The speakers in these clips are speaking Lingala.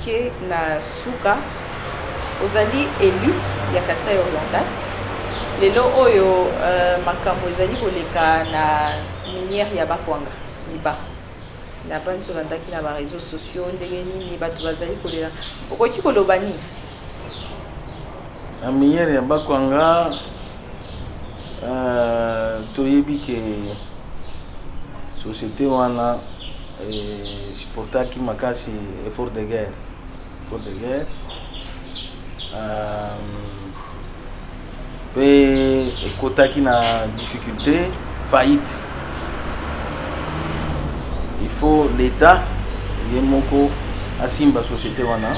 que na suka ozali élu ya Kasai Oriental lelo oyo makambo ezali koleka na minière ya Bakwanga Miba na banso landaki na ba réseaux sociaux ndenge nini bato bazali kolela okoki koloba nini na minière ya Bakwanga toyebi ke société wana supportaki makasi effort de guerre pe ekotaki na difficulté faillite. Il faut l'état ye moko asimba société wana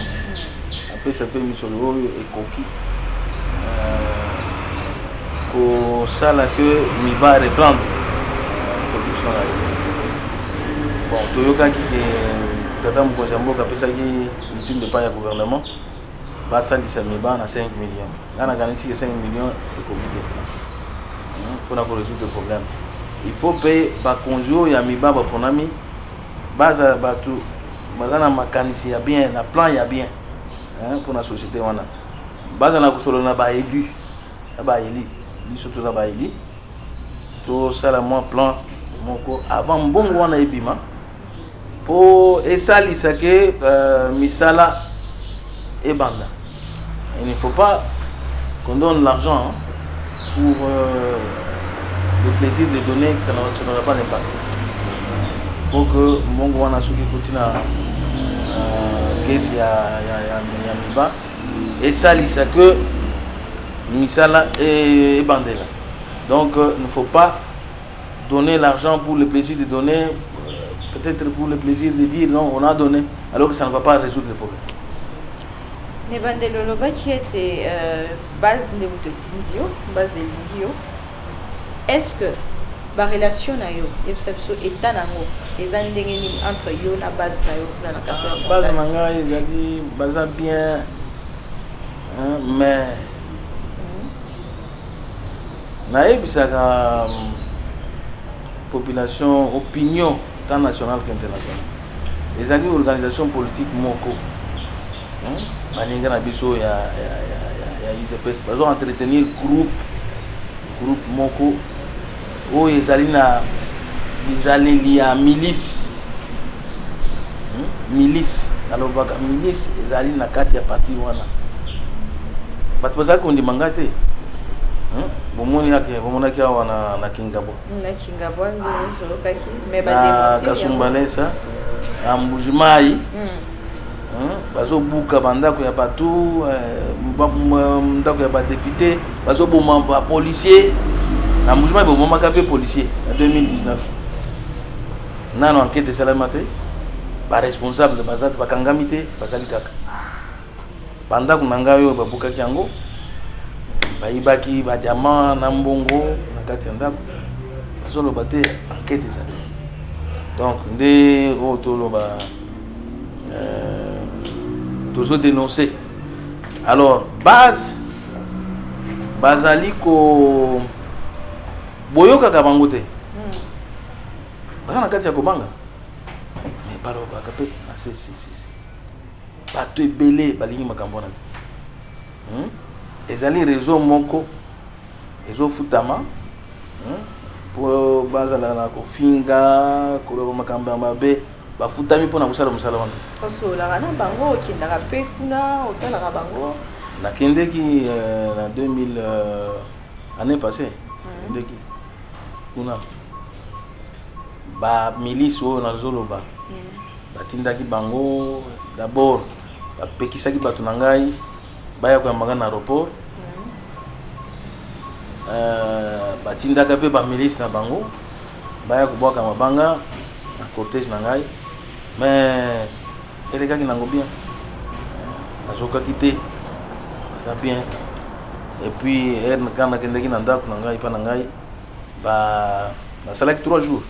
apesa pe misolo oyo ekoki kosala que miba reprendre production na yo. Bon, toyokaki ke tata mokonzi ya mboka apesaki étude de part ya gouvernement basalisa miba na 5 millions. Nga nakanisi ke 5 millions ekoki te mpona korésoudre le problème. Il faut pe bakonzi oyo ya miba baponami baza bato baza na makanisi ya bien na plan ya bien mpona société wana baza na kosolo na baélu na baéli biso toza baéli tosala mwa plan moko avant mbongo wana ebima po esalisa ke misala ebanda. Il ne faut pas qu'on donne l'argent pour le plaisir de donner que ça n'aura pas d'impact. Il faut que mbongo wana soki kuti na kesi ya miba esalisa que misala ebandela. Donc il ne faut pas donner l'argent pour le plaisir de donner, peut-être pour le plaisir de dire non, on a donné, alors que ça ne va pas résoudre le problème. Nebandelo lobaki ete base nde mutotinzio base elingio. Est-ce que ba relation na yo yebisa biso état nango eza ndenge nini entre yo na base na yo na Kasai? Base na ngai ezali baza bien mais nayebisaka population opinion tant nationale qu'internationale ezali organisation politique moko baninga na biso ya UDPS bazo entretenir groupe moko oyo ezali na bizaleli ya milice nalobaka milice ezali na kati ya parti wana bato bazali kondimanga te bomonaki awa na Kingabo na Kasumbalesa na Mbujimai bazobuka bandako ya bato ndako ya badepute bazoboma bapolisier na Mbujimai bomomaka pe policier en 2019 nano enquête esalama te baresponsable bazate bakangami te basali kaka bandako na ngai oyo babukaki yango bayibaki badiamant na mbongo na kati ya ndako bazoloba te enquête eza te. Donc nde oyo toloba tozo dénoncer. Alors base bazali ko boyokaka bango te baza na kati ya kobanga mais balobaka pe na si bato ebele balingi makambo wana te ezali réseau moko ezofutama po bazala na kofinga koloba makambo ya mabe bafutami mpona kosala mosala wana osolaka na bango okendaka mpe kuna otalaka bango nakendeki na 2000 année passée nakendeki kuna bamilisi oyo nazoloba batindaki bango d'abord bapekisaki bato na ngai baya koyambanga na aéroport batindaka mpe bamilisi na bango baya kobwaka mabanga na cortège na ngai mais elekaki nango bien nazokaki te aza bien et puis quand nakendeki na ndako na ngai mpa na ngai nasalaki 3 jours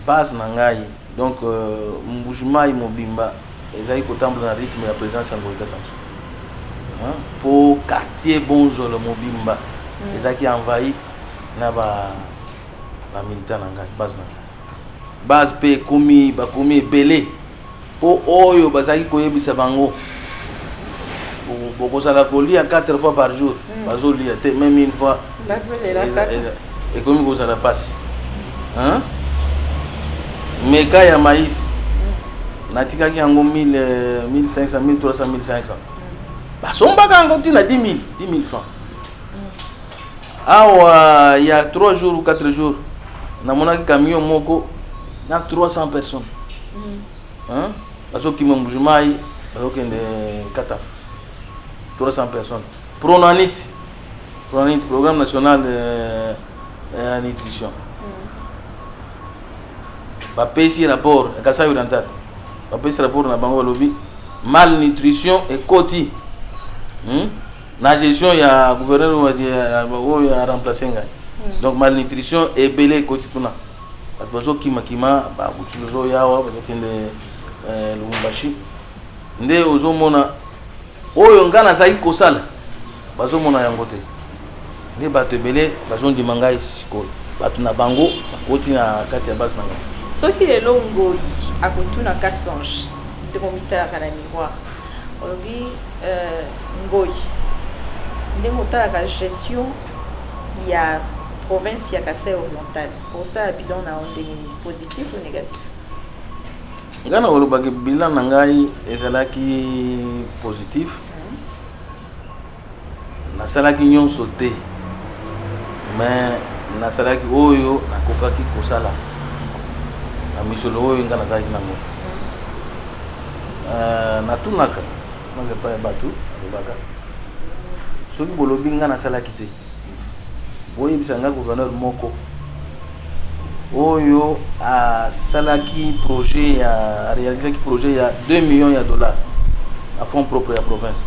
base na ngai donc Mbujimai mobimba ezali kotambola na rythme ya présidence ya Ngolika Samson po quartier Bonzolo mobimba ezalaki envahi na bamilitant na ngai base na ngai base mpe bakomi ebele po oyo bazaki koyebisa bango bokozala kolia 4 fois par jour bazolia te même une fois ekomi kozala pasi meka ya maïs natikaki yango 1500 1300 1500 basombaka yango ntina 10 000 francs awa il y a 3 jours ou 4 jours namonaki camion moko na 300 personnes bazokima mbujumai bazokende kata 300 personnes Pronanit programme national de nutrition bapesi rapport ya Kasai Oriental bapesi rapport na bango balobi malnutrition ekoti na gestion ya gouverneur oyo ya remplacer ngai donc malnutrition ebele ekoti kuna bato bazokima babutulozo yawa bazokende Lubumbashi nde ozomona oyo nga nazali kosala bazomona yango te nde bato ebele bazondima ngai sikoyo bato na bango bakoti na kati ya base na ngai soki lelo ngoi akotuna ka songe ndeko mitalaka na miroir olobi ngoi ndenge otalaka gestion ya province ya Kasai Oriental osala bilan na ndenge positif ou négatif? nga na olobaki bilan na ngai ezalaki positif nasalaki nyonso te mais nasalaki oyo nakokaki kosala na misolo oyo nga nazalaki nango natunaka nanga pa ya bato alobaka soki bolobi nga nasalaki te boyebisa nga gouverneur moko oyo asalaki projet ya réalisaki projet ya 2 millions ya dollars à fonds propre ya province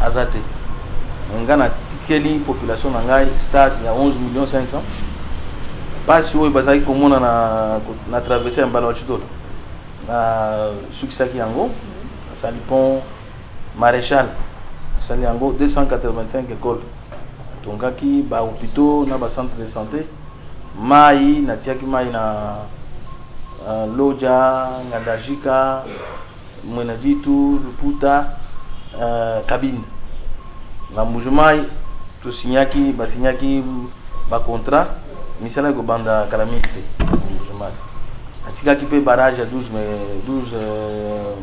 aza te nga natikeli population na ngai stade ya 11 millions 500 pasi oyo bazalaki komona na traversé ya mbala wa chitolo nasukisaki yango asali pont maréchal asali yango 285 écoles atongaki bahôpitaux na bacentre de santé mai natiaki mai na Loja, Ngandajika, Mwenaditu, Luputa, Kabine. Na Mujumai to signaki ba contrat misala ko banda calamité Mujumai. Atika ki pe barrage à 12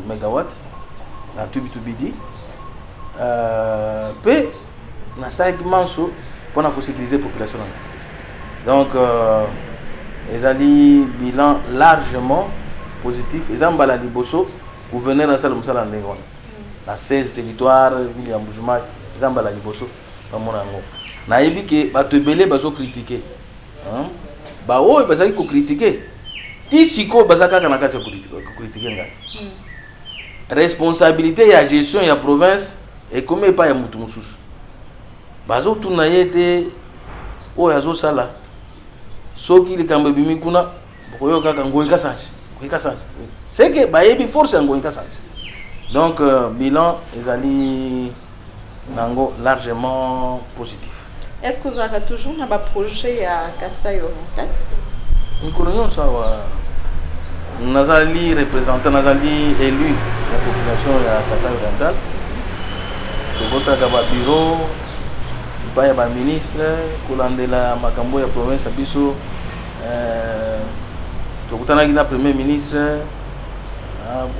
mégawatts na Tubidi. Pe na staki manso pour sécuriser la population. Donc les ali bilan largement positif. Les ambala liboso gouverneur na salle musala ndengona. Na 16 territoires ville ya Mujumai les ambala liboso ba mona ngo. Na yebi ke bato ebele bazo critiquer. Ba oyo bazaki ko critiquer. Ti siko bazaka kana kati ko critiquer ngai. Responsabilité ya gestion ya province et comme pas ya mutu mususu. Bazo tuna yete oyo azo sala. Soki likambo bimi kuna boyo kaka ngoi kasanje. C'est que ba yebi force ngoi kasanje. Donc bilan ezali nango largement positif. Est-ce que vous avez toujours un projet à Kasai Oriental? Nous connaissons ça. Nazali représentant, nazali élu la population de Kasai Oriental. Tokota kaba bureau, baya ba ministre, kolandela makambo ya province biso. Tokota na premier ministre,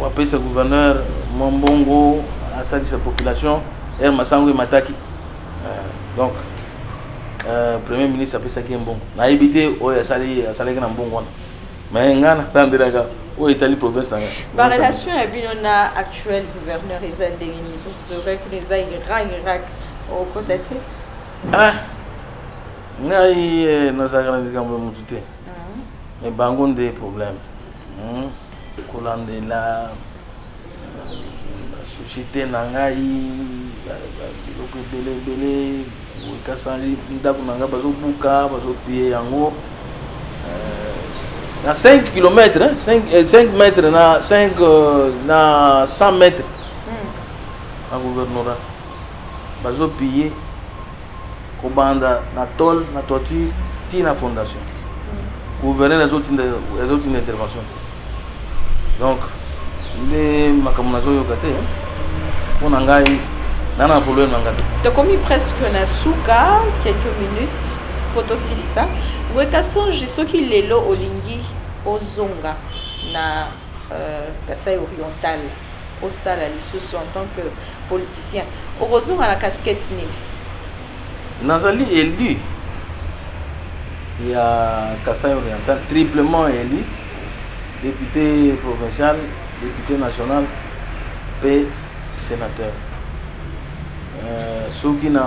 apesa gouverneur Mombongo, asali sa population, er masango mataki. Donc premier ministre apesa ki mbongo. Na ibité oyo asali na mbongo wana. Mais ngana tandelaga o Italie province na. Par relation à binona actuel gouverneur Ezandeni, vous devez que les Irak au côté. Ngai nazaka na kambo mutute. Mais bango des problèmes. Kolandela société na ngai biloko belé kasali ndako nanga bazo buka bazo pied yango na 5 km 5 mètres na 5 na 100 mètres a gouvernorat bazo pied ko banda na tol na toiture ti na fondation gouverneur les autres interventions donc nde makambo nazoyoka te mpona ngai nana problème na ngai. Tokomi presque na suka quelques minutes po tosilisa wekasonge soki lelo olingi ozonga na Kasai oriental osala lisusu en tant que politicien okozonga na casquette nini? Nazali élu ya Kasai oriental, triplement élu, député provincial, député national et sénateur. Soki na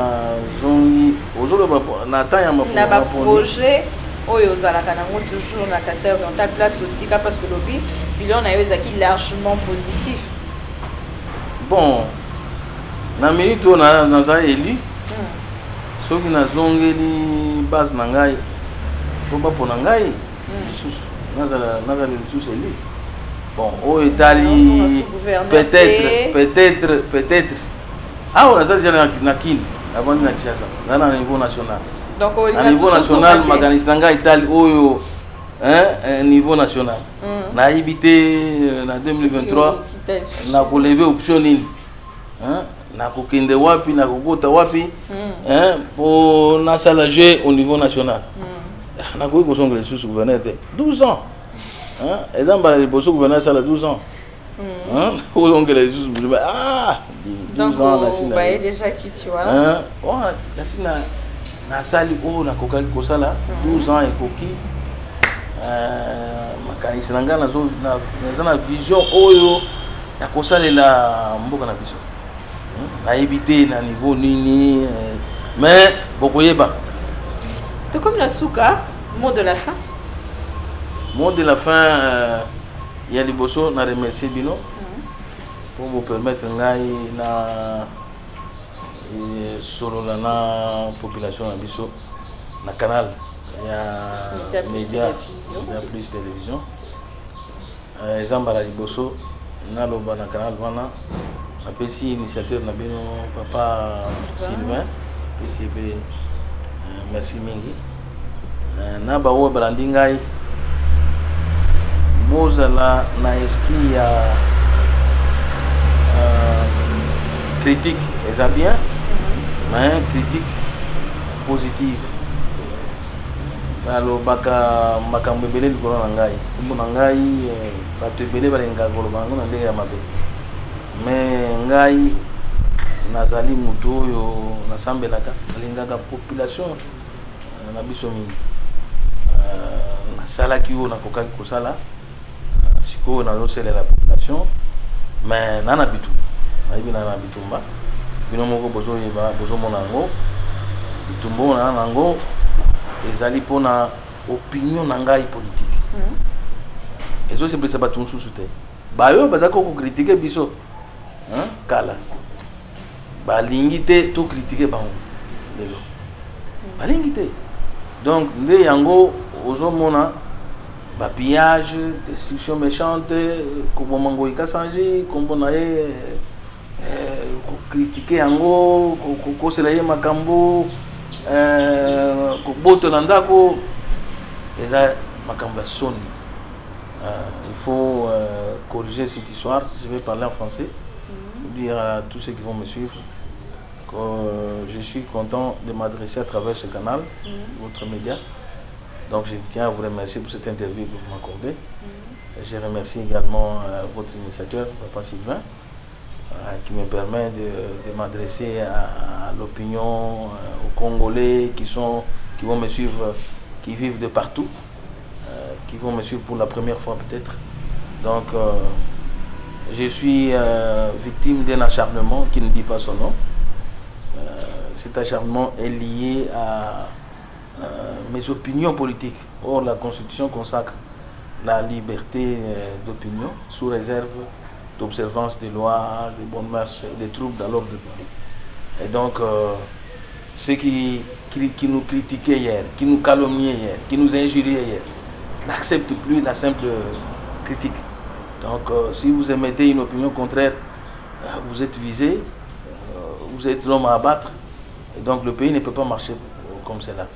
zongi ozoloba na temps ya na projet oyo ozalaka nango toujours na Kasai oriental place otika parce que lobi bilan na yo ezaki largement positif. Bon, na minute oyo naza élu soki nazongeli base na ngai po bapona ngai lisusu nazala lisusu élu. Bon, oyo etali peut-être ah on a déjà na kin avant na Kinshasa na niveau national. Donc à niveau national makanisi nanga itali oyo niveau national na ibité na 2023 na ko lever option nini na ko kende wapi na ko kota wapi pour na sala jeu au niveau national na ko songela sous gouverneur 12 ans exemple la liboso gouverneur sala 12 ans ko songela sous ah 12 ans là vous voyez déjà qui tu vois là sina na sali o na kokaki kosala 12 ans ekoki makanisi na ngai naza na vision oyo ya kosalela mboka na biso nayebi te na niveau nini mais bokoyeba to comme la suka mot de la fin. Mot de la fin ya liboso na remercier bino pour vous permettre ngai na solola na population na biso na canal ya média ya plus télévision ezambala liboso naloba na canal wana apesi initiateur na bino papa Sylvain pesi pe merci mingi na baoyo balandi ngai bozala na esprit ya critique eza bien mais critique positive balobaka makambo ebele likolo na ngai kombo na ngai bato ebele balingaka koloba yango na ndenge ya mabe mais ngai nazali moto oyo nasambelaka nalingaka population na biso mingi nasalaki oyo nakokaki kosala sikoyo nazoselela population mais nana bitumba nayebi nana bitumba bino moko bozoyeba bozomona yango bitumba oyo nana yango ezali mpona opinion na ngai politique ezosepelisa bato mosusu te bayo bazali kokokritike biso kala balingi te tokritike bango lelo balingi te donc nde yango ozomona bapillage destruction méchante koboma ngoi kasanji kombo na ye kokritike yango kokosela ye makambo kobotola ndako eza makambo ya soni. Il faut corriger cette histoire. Je vais parler en français pour dire à tous ceux qui vont me suivre que je suis content de m'adresser à travers ce canal, votre média. Donc je tiens à vous remercier pour cette interview que vous m'accordez. Je remercie également votre initiateur, Papa Sylvain, qui me permet de m'adresser à l'opinion, aux Congolais qui vont me suivre, qui vivent de partout, qui vont me suivre pour la première fois peut-être. Donc je suis victime d'un acharnement qui ne dit pas son nom. Cet acharnement est lié à mes opinions politiques. Or, la Constitution consacre la liberté d'opinion sous réserve d'observance des lois, des bonnes mœurs et des troubles dans l'ordre public. Et donc, ceux qui nous critiquaient hier, qui nous calomniaient hier, qui nous injuriaient hier, n'acceptent plus la simple critique. Donc, si vous émettez une opinion contraire, vous êtes visé, vous êtes l'homme à abattre, et donc le pays ne peut pas marcher comme cela.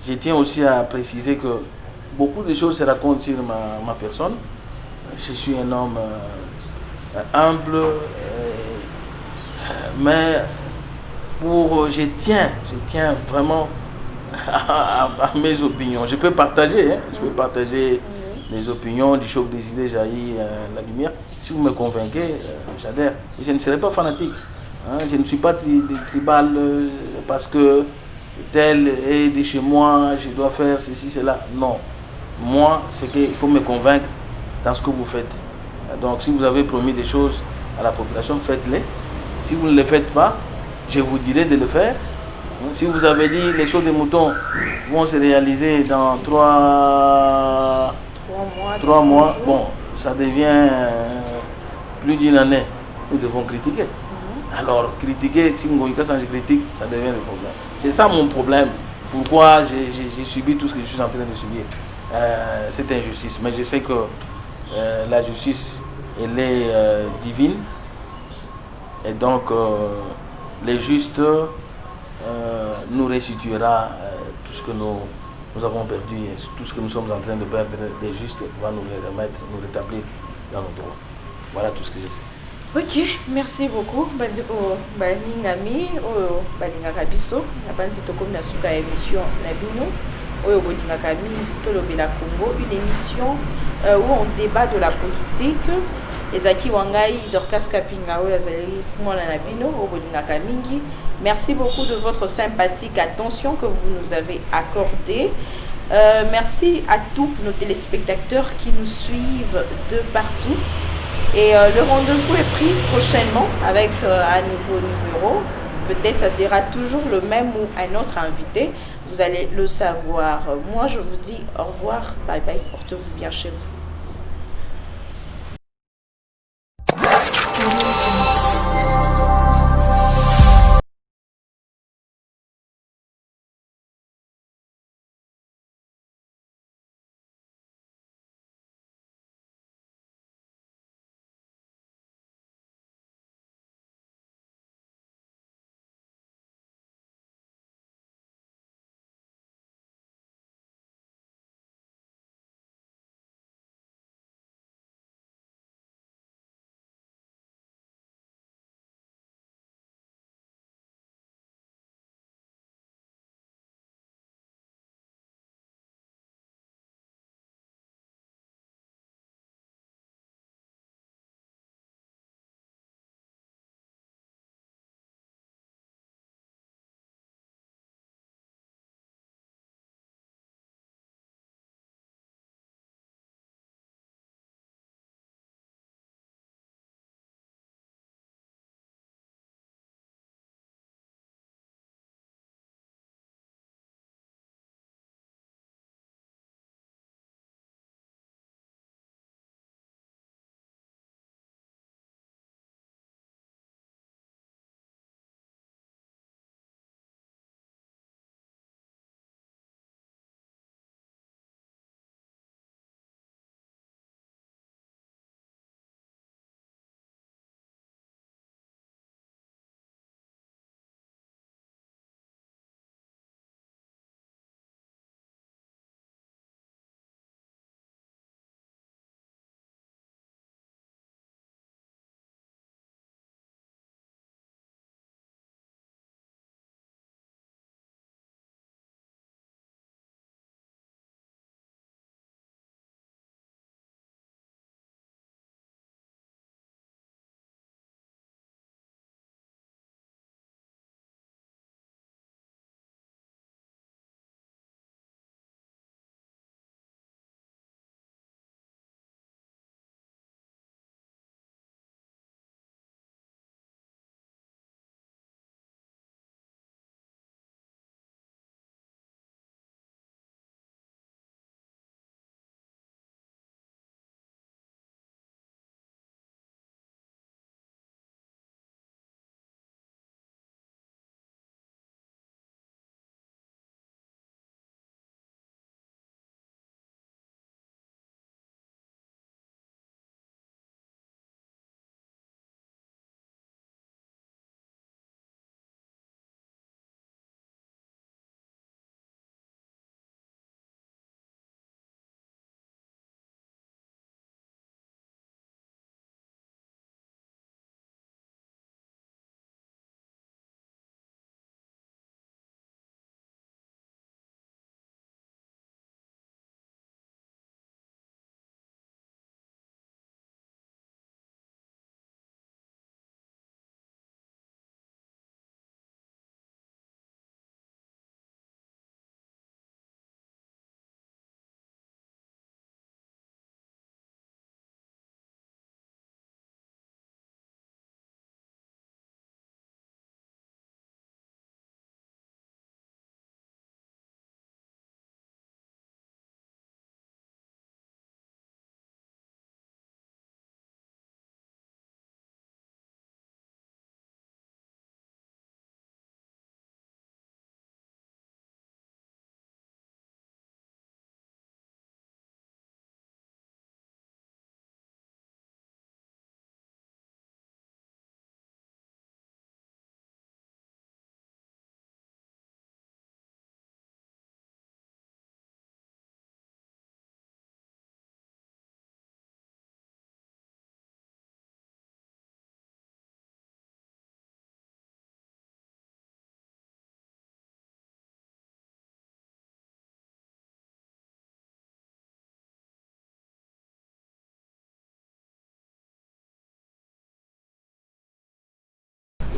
Je tiens aussi à préciser que beaucoup de choses se racontent sur ma personne. Je suis un homme humble, mais je tiens vraiment à mes opinions. Je peux partager, hein, je peux partager les opinions du choc des idées jaillit la lumière. Si vous me convainquez, j'adhère. Je ne serai pas fanatique. Hein, je ne suis pas tribal parce que tel est de chez moi, je dois faire ceci, cela. Non. Moi, c'est qu'il faut me convaincre dans ce que vous faites. Donc, si vous avez promis des choses à la population, faites-les. Si vous ne les faites pas, je vous dirai de le faire. Si vous avez dit les choses des moutons vont se réaliser dans 3 mois, bon, ça devient plus d'une année. Nous devons critiquer. Alors, critiquer, si je critique, ça devient un problème. C'est ça mon problème. Pourquoi j'ai subi tout ce que je suis en train de subir. Cette injustice. Mais je sais que la justice, elle est divine. Et donc, les justes nous restituera tout ce que nous avons perdu et tout ce que nous sommes en train de perdre. Les justes va nous les remettre, nous rétablir dans nos droits. Voilà tout ce que je sais. Ok, merci beaucoup. Balingami, balingaka biso, nabanzi tokomi na suka ya émission na bino. Oyo bolingaka mingi tolobela Congo, une émission où on débat de la politique. Ezaki Wangai, Dorcas Kapinga, oyo azali mwana na bino, oyo bolingaka mingi. Merci beaucoup de votre sympathique attention que vous nous avez accordée. Merci à tous nos téléspectateurs qui nous suivent de partout. Et le rendez-vous est pris prochainement avec un nouveau numéro. Peut-être ça sera toujours le même ou un autre invité. Vous allez le savoir. Moi, je vous dis au revoir. Bye bye. Portez-vous bien chez vous.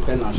prenne en